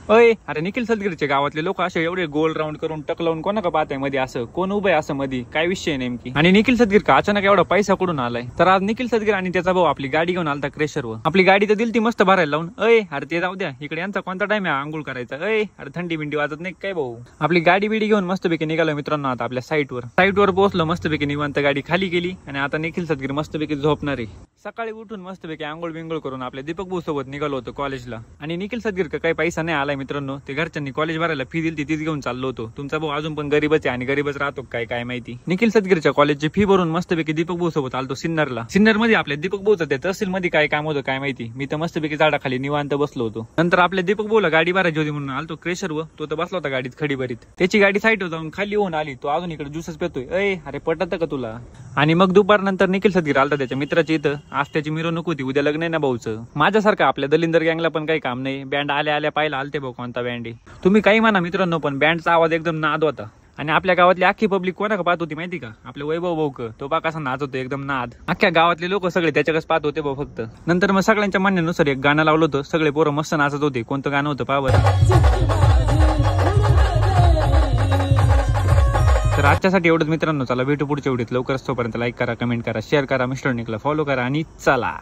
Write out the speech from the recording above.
अय अरे निखिल सदगीरचे गावातले लोक असे एवढे गोल राऊंड करून टकलावून कोणा का पाहताय मध्ये असं कोण उभं आहे असं मध्ये काय विषय नेमकी आणि निखिल सदगीर का अचानक एवढा पैसा कुठून आलाय तर आज निखिल सदगीर आणि त्याचा भाऊ आपली गाडी घेऊन आलता क्रेशरवर आपली गाडी तर दिली ती मस्त भरायला लावून अय अरे ते जाऊ द्या इकडे यांचा कोणता टाइम आहे आंघोळ करायचा अय अरे थंडी बिंडी वाजत नाही काय भाऊ आपली गाडी बिडी घेऊन मस्तपैकी निघालो मित्रांनो आता आपल्या साईटवर पोहोचलो मस्तपैकी निवांत गाडी खाली गेली आणि आता निखिल सदगीर मस्तपैकी झोपणार आहे सकाळी उठून मस्तपैकी आंघोळ बिंगोळ करून आपल्या दीपक भाऊ सोबत निघालो होतो कॉलेजला आणि निखिल सदगीर का काही पैसा नाही आलाय मित्रांनो ते घरच्यांनी कॉलेज भरायला फी दिली तीच घेऊन चाललो होतो तुमचा भाऊ अजून पण गरीबच आहे आणि गरीबच राहतो काय माहिती निखिल सदगीरच्या कॉलेजची फी भरून मस्तपैकी दीपक भाऊ सोबत आलतो सिन्नर मध्ये आपल्या दीपक भाऊचं त्या तहसील मध्ये काय काम होतं काय माहिती मी तर मस्तपैकी झाडाखाली निवांत बसलो होतो नंतर आपल्या दीपक भाऊला गाडी भरायची होती म्हणून आलतो क्रेशरवर तो तर बसला होता गाडीत खडी भरीत त्याची गाडी साईडवर जाऊन खाली होऊन आली तो अजून इकडे ज्यूसच पितोय अरे पटत का तुला आणि मग दुपार नंतर निखिल सदगीर आलता त्याच्या मित्राची इथं आज त्याची मिरवणूक होती उद्या लग्न आहे ना भाऊचं माझ्यासारखं आपल्या दलिंदर गँगला पण काही काम नाही बँड आल्या पाहिला आलते भाऊ कोणता बँड आहे तुम्ही काही म्हणा मित्रांनो पण बँडचा आवाज एकदम नाद होता आणि आपल्या गावातली अख्खी पब्लिक कोणा पाहत होती माहिती का आपले वैभव भाऊक तो बा कसा नाच होतो एकदम नाद अख्ख्या गावातले लोक सगळे त्याच्याकडेच पाहत होते भाऊ फक्त नंतर मग सगळ्यांच्या म्हणण्यानुसार एक गाणं लावलं होतं सगळे पोरं मस्त नाचत होते कोणतं गाणं होतं पहा बरं तर आजच्यासाठी एवढंच मित्रांनो चला भेटू पुढच्या व्हिडिओत लवकरच तोपर्यंत लाईक करा कमेंट करा शेअर करा मिस्टर निकला फॉलो करा आणि चला